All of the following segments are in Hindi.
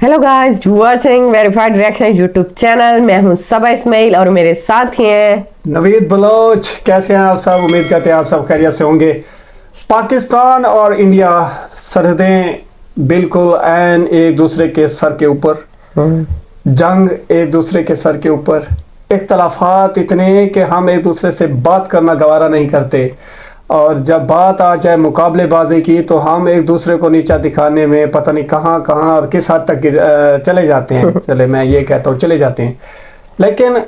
Hello guys, watching verified reaction YouTube channel. मैं हूं सबा इस्माइल और मेरे साथ ही हैं नवीद बलोच। कैसे हैं आप सब? उम्मीद करते हैं आप सब खैरियत से होंगे। पाकिस्तान और इंडिया सरहदें बिल्कुल एन एक दूसरे के सर के ऊपर, जंग एक दूसरे के सर के ऊपर, इख्तलाफात इतने कि हम एक दूसरे से बात करना गवारा नहीं करते, और जब बात आ जाए मुकाबलेबाजी की तो हम एक दूसरे को नीचा दिखाने में पता नहीं कहाँ कहाँ और किस हद तक चले जाते हैं। चले, मैं ये कहता हूँ चले जाते हैं। लेकिन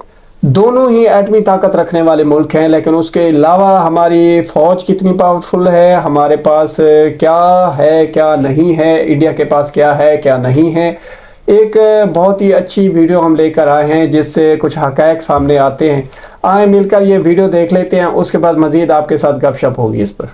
दोनों ही एटमी ताकत रखने वाले मुल्क हैं, लेकिन उसके अलावा हमारी फ़ौज कितनी पावरफुल है, हमारे पास क्या है क्या नहीं है, इंडिया के पास क्या है क्या नहीं है। एक बहुत ही अच्छी वीडियो हम लेकर आए हैं जिससे कुछ हक़ाइक़ सामने आते हैं। आए मिलकर ये वीडियो देख लेते हैं, उसके बाद मज़ीद आपके साथ गपशप होगी इस पर।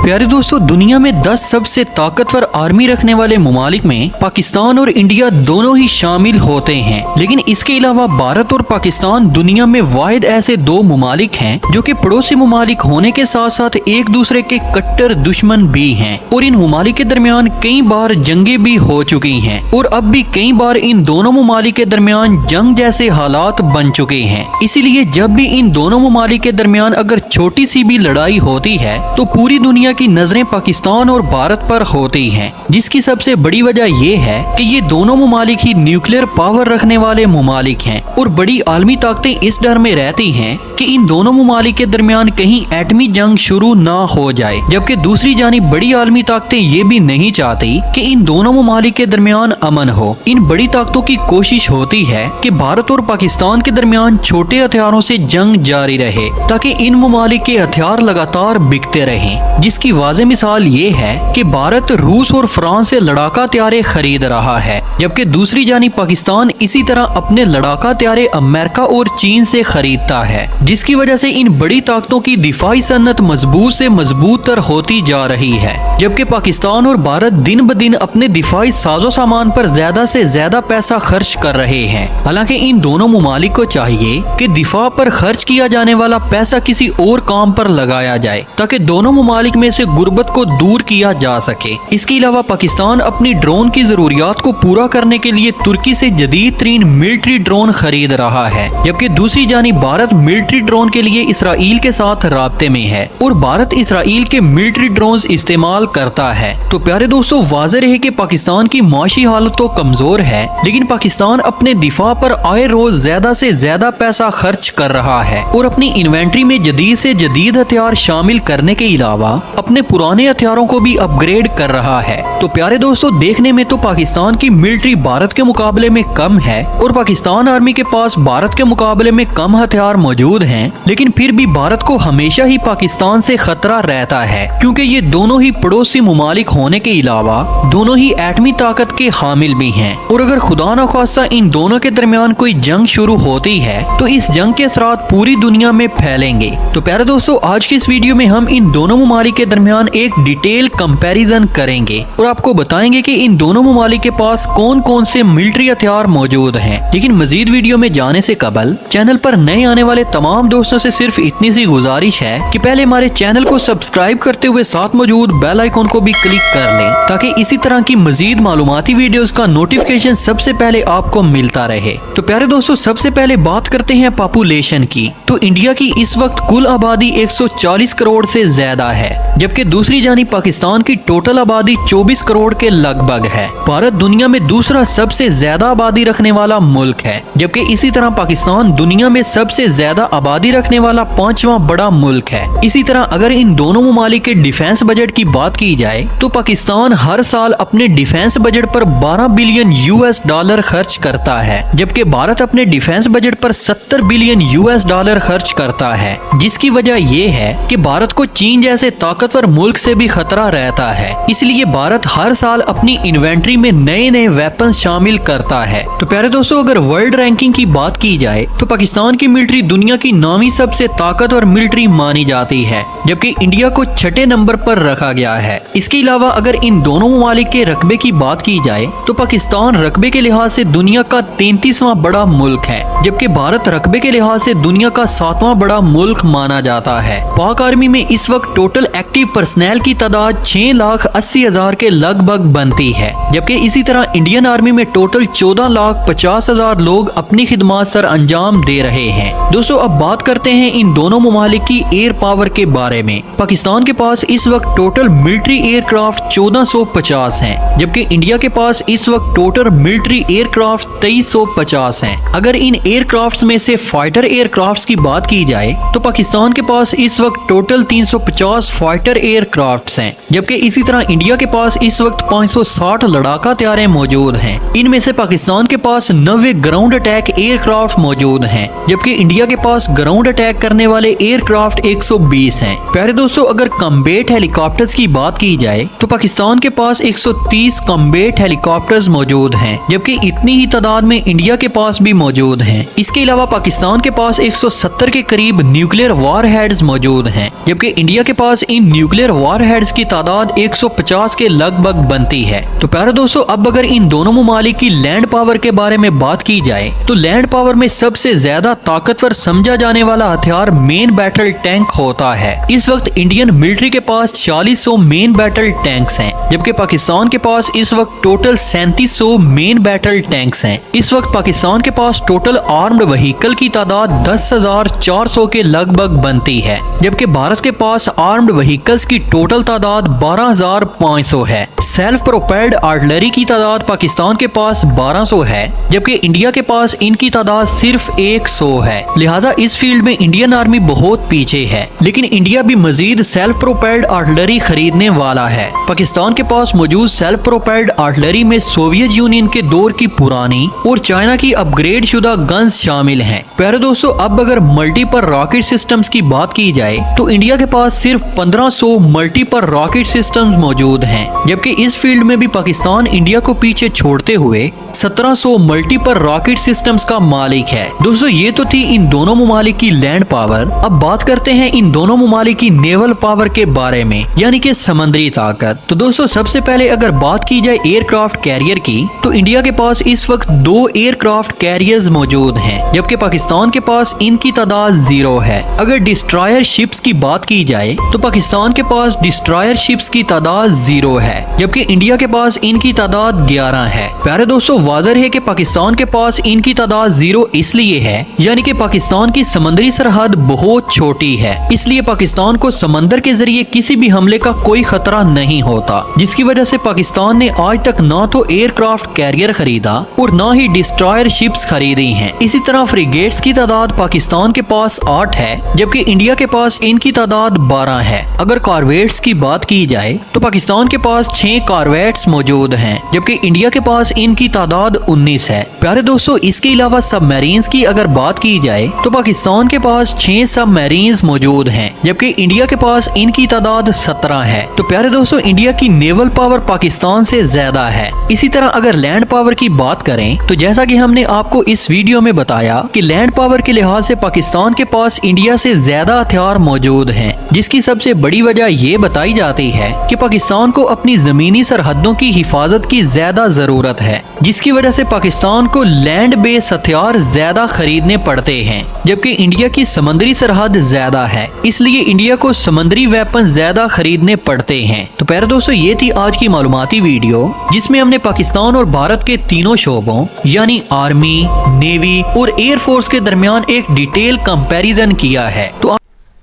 प्यारे दोस्तों, दुनिया में 10 सबसे ताकतवर आर्मी रखने वाले मुमालिक में पाकिस्तान और इंडिया दोनों ही शामिल होते हैं। लेकिन इसके अलावा भारत और पाकिस्तान दुनिया में वाहिद ऐसे दो मुमालिक हैं जो कि पड़ोसी मुमालिक होने के साथ साथ एक दूसरे के कट्टर दुश्मन भी हैं, और इन मुमालिक के दरमियान कई बार जंगें भी हो चुकी हैं और अब भी कई बार इन दोनों मुमालिक के दरमियान जंग जैसे हालात बन चुके हैं। इसीलिए जब भी इन दोनों मुमालिक के दरमियान अगर छोटी सी भी लड़ाई होती है तो पूरी दुनिया की नजरें पाकिस्तान और भारत पर होती हैं, जिसकी सबसे बड़ी वजह यह है कि ये दोनों मुमालिक ही न्यूक्लियर पावर रखने वाले मुमालिक हैं और बड़ी आलमी ताकतें इस डर में रहती हैं कि इन दोनों मुमालिक के दरमियान कहीं एटमी जंग शुरू ना हो जाए। जबकि दूसरी जानिब बड़ी आलमी ताकतें ये भी नहीं चाहती कि इन दोनों मुमालिक के दरमियान अमन हो। इन बड़ी ताकतों की कोशिश होती है कि भारत और पाकिस्तान के दरमियान छोटे हथियारों से जंग जारी रहे ताकि इन मुमालिक के हथियार लगातार बिकते रहें। जिसकी वाज़ेह मिसाल ये है कि भारत रूस और फ्रांस से लड़ाका हथियारें खरीद रहा है, जबकि दूसरी जानिब पाकिस्तान इसी तरह अपने लड़ाका हथियारें अमेरिका और चीन से खरीदता है, जिसकी वजह से इन बड़ी ताकतों की दिफाई सन्नत मजबूत से मजबूत तर होती जा रही है। जबकि पाकिस्तान और भारत दिन ब दिन अपने दिफाई साजो सामान पर ज्यादा से ज्यादा पैसा खर्च कर रहे हैं। हालांकि इन दोनों मुमालिक को चाहिए कि दिफा पर खर्च किया जाने वाला पैसा किसी और काम पर लगाया जाए ताकि दोनों मुमालिक में से गुर्बत को दूर किया जा सके। इसके अलावा पाकिस्तान अपनी ड्रोन की जरूरियात को पूरा करने के लिए तुर्की से जदीद तरीन मिलिट्री ड्रोन खरीद रहा है, जबकि दूसरी जानिब भारत मिलिट्री ड्रोन के लिए इसराइल के साथ राब्ते में है और भारत इसराइल के मिलिट्री ड्रोन इस्तेमाल करता है। तो प्यारे दोस्तों, वाज़ेह रहे कि पाकिस्तान की माशी हालत तो कमजोर है, लेकिन पाकिस्तान अपने दिफा पर आए रोज ज्यादा से ज्यादा पैसा खर्च कर रहा है और अपनी इन्वेंट्री में जदीद से जदीद हथियार शामिल करने के अलावा अपने पुराने हथियारों को भी अपग्रेड कर रहा है। तो प्यारे दोस्तों, देखने में तो पाकिस्तान की मिलिट्री भारत के मुकाबले में कम है और पाकिस्तान आर्मी के पास भारत के मुकाबले में कम हथियार मौजूद हैं, लेकिन फिर भी भारत को हमेशा ही पाकिस्तान से खतरा रहता है, क्योंकि ये दोनों ही पड़ोसी मुमालिक होने के अलावा दोनों ही एटमी ताकत के हामिल भी हैं। और अगर खुदा न खास्ता इन दोनों के दरमियान कोई जंग शुरू होती है तो इस जंग के असरात पूरी दुनिया में फैलेंगे। तो प्यारे दोस्तों, आज की इस वीडियो में हम इन दोनों मुमालिक के दरमियान एक डिटेल कंपैरिजन करेंगे और आपको बताएंगे कि इन दोनों मुमालिक के पास कौन कौन से मिलिट्री हथियार मौजूद हैं। लेकिन मजीद वीडियो में जाने से कबल चैनल पर नए आने वाले तमाम दोस्तों से सिर्फ इतनी सी गुजारिश है कि पहले हमारे चैनल को सब्सक्राइब करते हुए साथ मौजूद बेल आइकॉन को भी क्लिक कर लें ताकि इसी तरह की मजीद मालूमाती वीडियोस का नोटिफिकेशन सबसे पहले आपको मिलता रहे। तो प्यारे दोस्तों, सबसे पहले बात करते हैं पॉपुलेशन की। तो इंडिया की इस वक्त कुल आबादी 140 करोड़ से ज्यादा है, जबकि दूसरी जानिब पाकिस्तान की टोटल आबादी 24 करोड़ के लगभग है। भारत दुनिया में दूसरा सबसे ज्यादा आबादी रखने वाला मुल्क है, जबकि इसी तरह पाकिस्तान दुनिया में सबसे ज्यादा आबादी रखने वाला 5वां बड़ा मुल्क है। इसी तरह अगर इन दोनों मुमालिक के डिफेंस बजट की बात की जाए तो पाकिस्तान हर साल अपने डिफेंस बजट पर 12 बिलियन US डॉलर खर्च करता है, जबकि भारत अपने डिफेंस बजट पर 70 बिलियन US डॉलर खर्च करता है। जिसकी वजह यह है कि भारत को चीन जैसे ताकतवर ताकतवर मुल्क से भी खतरा रहता है। इसलिए भारत हर साल अपनी इन्वेंट्री में नए नए वेपन शामिल करता है। तो प्यारे दोस्तों, अगर वर्ल्ड रैंकिंग की बात की जाए तो पाकिस्तान की मिलिट्री दुनिया की 9वीं सबसे ताकतवर मिलिट्री मानी जाती है, जबकि इंडिया को 6ठे नंबर पर रखा गया है। इसके अलावा अगर इन दोनों ममालिक के रकबे की बात की जाए तो पाकिस्तान रकबे के लिहाज से दुनिया का 33वां बड़ा मुल्क है, जबकि भारत रकबे के लिहाज से दुनिया का 7वां बड़ा मुल्क माना जाता है। पाक आर्मी में इस वक्त टोटल एक्टिव पर्सनल की तादाद 6,80,000 के लगभग बनती है, जबकि इसी तरह इंडियन आर्मी में टोटल 14,50,000 लोग अपनी खिदमत सर अंजाम दे रहे हैं। दोस्तों, अब बात करते हैं इन दोनों ममालिक की एयर पावर के बारे में। पाकिस्तान के पास इस वक्त टोटल मिलिट्री एयरक्राफ्ट 1450 हैं, जबकि इंडिया के पास इस वक्त टोटल मिलिट्री एयरक्राफ्ट 2350 हैं। अगर इन एयरक्राफ्ट्स में से फाइटर एयरक्राफ्ट्स की बात की जाए तो पाकिस्तान के पास इस वक्त टोटल 350 फाइटर एयरक्राफ्ट्स हैं, जबकि इसी तरह इंडिया के पास इस वक्त 560 लड़ाका तैयारे मौजूद हैं। इनमें से पाकिस्तान के पास 90 ग्राउंड अटैक एयरक्राफ्ट मौजूद हैं, जबकि इंडिया के पास ग्राउंड अटैक करने वाले एयरक्राफ्ट 120 हैं। प्यारे दोस्तों, अगर कॉम्बैट हेलीकॉप्टर्स की बात की जाए तो पाकिस्तान के पास 130 कॉम्बैट हेलीकॉप्टर्स मौजूद हैं, जबकि इतनी ही तादाद में इंडिया के पास भी मौजूद हैं। इसके अलावा पाकिस्तान के पास 170 के करीब न्यूक्लियर वारहेड्स मौजूद हैं, जबकि इंडिया के पास इन न्यूक्लियर वारहेड्स की तादाद 150 के लगभग बनती है। तो प्यारे दोस्तों, अब अगर इन दोनों ममालिक की लैंड पावर के बारे में बात की जाए तो लैंड पावर में सबसे ज्यादा ताकतवर समझा जाने वाला हथियार मेन बैटल टैंक होता है। इस वक्त इंडियन मिलिट्री के पास 4600 मेन बैटल टैंक्स हैं, जबकि पाकिस्तान के पास इस वक्त टोटल 3700 मेन बैटल टैंक्स हैं। इस वक्त पाकिस्तान के पास टोटल आर्म्ड व्हीकल की तादाद 10,400 के लगभग बनती है, जबकि भारत के पास आर्म्ड व्हीकल्स की टोटल तादाद 12,500 है। सेल्फ प्रोपेल्ड आर्टिलरी की तादाद पाकिस्तान के पास 1200 है, जबकि इंडिया के पास इनकी तादाद सिर्फ 100 है। लिहाजा इस फील्ड में इंडियन आर्मी बहुत पीछे है, लेकिन इंडिया भी मजीद सेल्फ प्रोपेल्ड आर्टिलरी खरीदने वाला है। पाकिस्तान के पास मौजूद सेल्फ प्रोपेल्ड आर्टिलरी में सोवियत यूनियन के दौर की पुरानी और चाइना की अपग्रेड शुदा गन्स शामिल हैं। प्यारे दोस्तों, अब अगर मल्टीपर रॉकेट सिस्टम्स की बात की जाए तो इंडिया के पास सिर्फ 1500 मल्टीपर रॉकेट सिस्टम्स मौजूद हैं, जबकि इस फील्ड में भी पाकिस्तान इंडिया को पीछे छोड़ते हुए 1700 मल्टीपर रॉकेट सिस्टम्स का मालिक है। दोस्तों, ये तो थी इन दोनों ममालिक की लैंड पावर। अब बात करते हैं इन दोनों ममालिक की नेवल पावर के बारे में, यानी कि समुद्री ताकत। तो दोस्तों, सबसे पहले अगर बात की जाए एयरक्राफ्ट कैरियर की तो इंडिया के पास इस वक्त 2 एयरक्राफ्ट कैरियर्स मौजूद हैं, जबकि पाकिस्तान के पास इनकी तादाद 0 है। अगर डिस्ट्रॉयर शिप्स की बात की जाए तो पाकिस्तान के पास डिस्ट्रॉयर शिप्स की तादाद 0 है, जबकि इंडिया के पास इनकी तादाद 11 है। प्यारे दोस्तों, वाज़ेह है कि पाकिस्तान के पास इनकी तादाद 0 इसलिए है, यानी कि पाकिस्तान की समुद्री सरहद बहुत छोटी है, इसलिए पाकिस्तान को समंदर के जरिए किसी भी हमले का कोई खतरा नहीं होता, जिसकी वजह से पाकिस्तान ने आज तक ना तो एयरक्राफ्ट कैरियर खरीदा और ना ही डिस्ट्रॉयर शिप्स खरीदी हैं। इसी तरह फ्रिगेट्स की तादाद पाकिस्तान के पास 8 है, जबकि इंडिया के पास इनकी तादाद 12 है। अगर कॉर्वेट्स की बात की जाए तो पाकिस्तान के पास 6 कॉर्वेट्स मौजूद हैं, जबकि इंडिया के पास इनकी तादाद 19 है। प्यारे दोस्तों, इसके अलावा सबमरीन्स की अगर बात की जाए तो पाकिस्तान के पास 6 सबमरीन्स मौजूद हैं, जबकि इंडिया के पास इनकी तादाद 17 है। तो प्यारे दोस्तों, इंडिया की नेवल पावर पाकिस्तान से ज्यादा है। इसी तरह अगर लैंड पावर की बात करें तो जैसा कि हमने आपको इस वीडियो में बताया कि लैंड पावर के लिहाज से पाकिस्तान के पास इंडिया से ज्यादा हथियार मौजूद हैं, जिसकी सबसे बड़ी वजह ये बताई जाती है कि पाकिस्तान को अपनी जमीनी सरहदों की हिफाजत की ज्यादा जरूरत है, जिसकी वजह से पाकिस्तान को लैंड बेस हथियार ज्यादा खरीदने पड़ते हैं, जबकि इंडिया की समुद्री सरहद ज्यादा है, इसलिए इंडिया को समुद्री वेपन ज्यादा खरीदने पड़ते हैं। तो प्यारे दोस्तों, ये थी आज की मालूमाती वीडियो, जिसमें हमने पाकिस्तान और भारत के तीनों शोबों यानी आर्मी, नेवी और एयरफोर्स के दरमियान एक डिटेल कंपैरिजन किया है। तो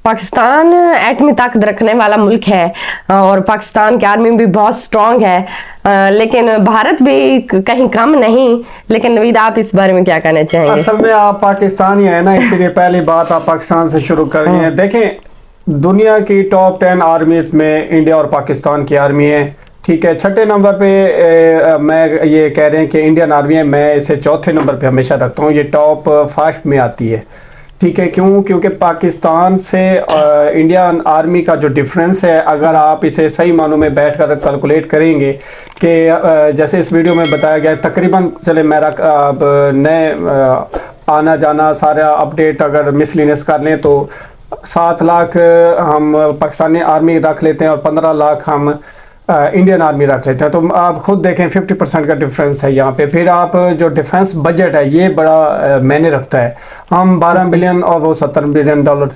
पाकिस्तान एटमी ताकत रखने वाला मुल्क है और पाकिस्तान की आर्मी भी बहुत स्ट्रांग है, लेकिन भारत भी कहीं कम नहीं। लेकिन नवीद, आप इस बारे में क्या कहना चाहेंगे? असल में आप पाकिस्तानी है ना, इसलिए पहली बात आप पाकिस्तान से शुरू कर रही हैं। देखें, दुनिया की टॉप 10 आर्मीज में इंडिया और पाकिस्तान की आर्मी है, ठीक है। 6ठे नंबर पे मैं ये कह रहे हैं कि इंडियन आर्मी है, मैं इसे 4थे नंबर पे हमेशा रखता हूँ, ये टॉप 5 में आती है, ठीक है, क्यों? क्योंकि पाकिस्तान से इंडियन आर्मी का जो डिफरेंस है, अगर आप इसे सही मानों में बैठकर कैलकुलेट करेंगे कि जैसे इस वीडियो में बताया गया तकरीबन, चले मेरा अब नए आना जाना सारा अपडेट अगर मिसलिनियस कर लें तो 7 लाख हम पाकिस्तानी आर्मी रख लेते हैं और 15 लाख हम इंडियन आर्मी रख लेते हैं। तो आप खुद देखें 50% का डिफरेंस है यहाँ पे। फिर आप जो डिफेंस बजट है ये बड़ा मायने रखता है, हम 12 बिलियन और वो 70 बिलियन डॉलर।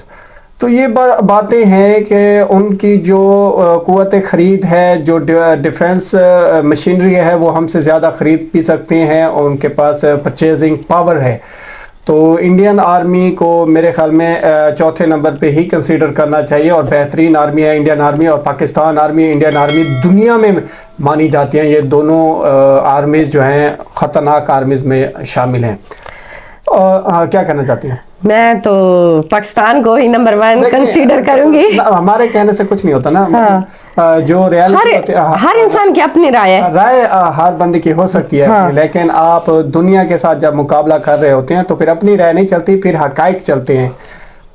तो ये बातें हैं कि उनकी जो कुव्वत ख़रीद है, जो डिफेंस मशीनरी है वो हमसे ज़्यादा ख़रीद भी सकते हैं और उनके पास परचेजिंग पावर है। तो इंडियन आर्मी को मेरे ख्याल में चौथे नंबर पे ही कंसीडर करना चाहिए और बेहतरीन आर्मी है इंडियन आर्मी। और पाकिस्तान आर्मी, इंडियन आर्मी दुनिया में मानी जाती हैं। ये दोनों आर्मीज़ जो हैं ख़तरनाक आर्मीज़ में शामिल हैं। और क्या कहना चाहती हैं? मैं तो पाकिस्तान को ही नंबर 1 कंसीडर करूंगी। हमारे कहने से कुछ नहीं होता ना। हाँ। जो रियलिटी हर इंसान की अपनी राय है। हर बंदे की हो सकती है। हाँ। लेकिन आप दुनिया के साथ जब मुकाबला कर रहे होते हैं तो फिर अपनी राय नहीं चलती, फिर हकाइक चलते हैं।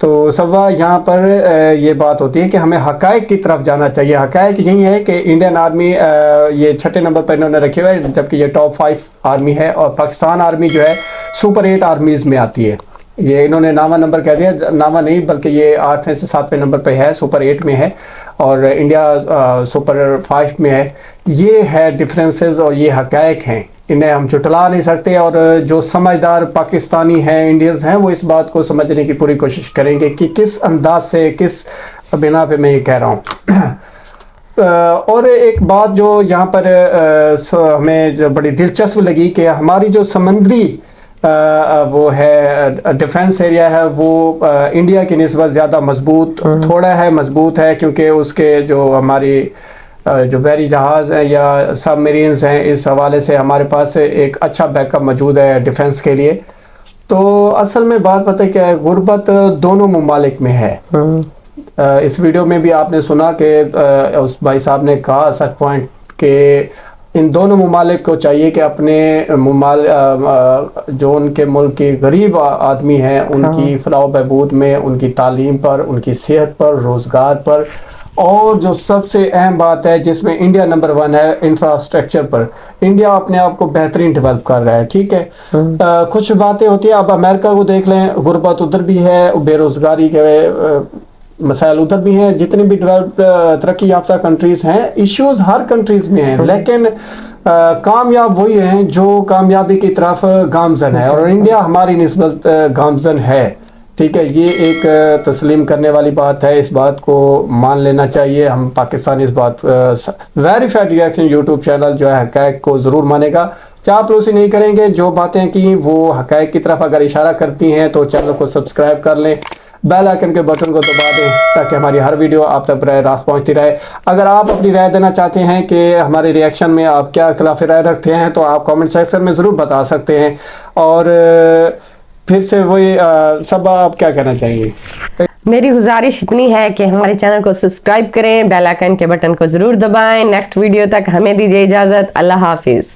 तो सब यहाँ पर ये बात होती है कि हमें हकाइक की तरफ जाना चाहिए। हकाइक यही है कि इंडियन आर्मी ये 6ठे नंबर पर इन्होंने रखे हुए है, जबकि ये टॉप 5 आर्मी है। और पाकिस्तान आर्मी जो है सुपर 8 आर्मीज़ में आती है। ये इन्होंने नामा नंबर कह दिया, नामा नहीं बल्कि ये 8वें से 7वें नंबर पे है, सुपर 8 में है और इंडिया सुपर 5 में है। ये है डिफरेंसेस और ये हकायक हैं, इन्हें हम झुटला नहीं सकते। और जो समझदार पाकिस्तानी हैं, इंडियंस हैं, वो इस बात को समझने की पूरी कोशिश करेंगे कि किस अंदाज से, किस बिना पे मैं ये कह रहा हूँ। और एक बात जो यहाँ पर हमें जो बड़ी दिलचस्प लगी कि हमारी जो समंदरी वो है डिफेंस एरिया है वो इंडिया की निस्बत ज़्यादा मजबूत थोड़ा है, मजबूत है, क्योंकि उसके जो हमारी जो बहरी जहाज़ हैं या सबमरीन्स हैं, इस हवाले से हमारे पास एक अच्छा बैकअप मौजूद है डिफेंस के लिए। तो असल में बात पता है क्या है, गुर्बत दोनों ममालिक में है। इस वीडियो में भी आपने सुना कि उस भाई साहब ने कहा सच पॉइंट के इन दोनों ममालिक को चाहिए कि अपने जो उनके मुल्क के गरीब आदमी हैं उनकी फलाह बहबूद में, उनकी तालीम पर, उनकी सेहत पर, रोज़गार पर, और जो सबसे अहम बात है जिसमें इंडिया नंबर 1 है, इंफ्रास्ट्रक्चर पर। इंडिया अपने आप को बेहतरीन डेवलप कर रहा है, ठीक है। कुछ बातें होती है, अब अमेरिका को देख लें, गुर्बत उधर भी है, बेरोज़गारी के मसाइल उधर भी हैं, जितनी भी डेवलप तरक्की याफ्ता कंट्रीज़ हैं, इश्यूज़ हर कंट्रीज़ में हैं, लेकिन कामयाब वही हैं जो कामयाबी की तरफ गामजन है। और इंडिया हमारी निस्बत गामजन है, ठीक है। ये एक तस्लीम करने वाली बात है, इस बात को मान लेना चाहिए। हम पाकिस्तान इस बात वेरीफाइड रिएक्शन यूट्यूब चैनल जो है हक़ाइक़ को ज़रूर मानेगा, चापलूसी नहीं करेंगे। जो बातें की वो हक़ाइक़ की तरफ अगर इशारा करती हैं तो चैनल को सब्सक्राइब कर लें, बेल आइकन के बटन को दबा दें ताकि हमारी हर वीडियो आप तक बराह रास्त पहुँचती रहे। अगर आप अपनी राय देना चाहते हैं कि हमारे रिएक्शन में आप क्या इख्तिलाफ़ राय रखते हैं तो आप कमेंट सेक्शन में ज़रूर बता सकते हैं। और फिर से वही सब आप क्या कहना चाहिए? मेरी गुजारिश इतनी है कि हमारे चैनल को सब्सक्राइब करें, बेल आइकन के बटन को ज़रूर दबाएं। नेक्स्ट वीडियो तक हमें दीजिए इजाज़त। अल्लाह हाफिज़।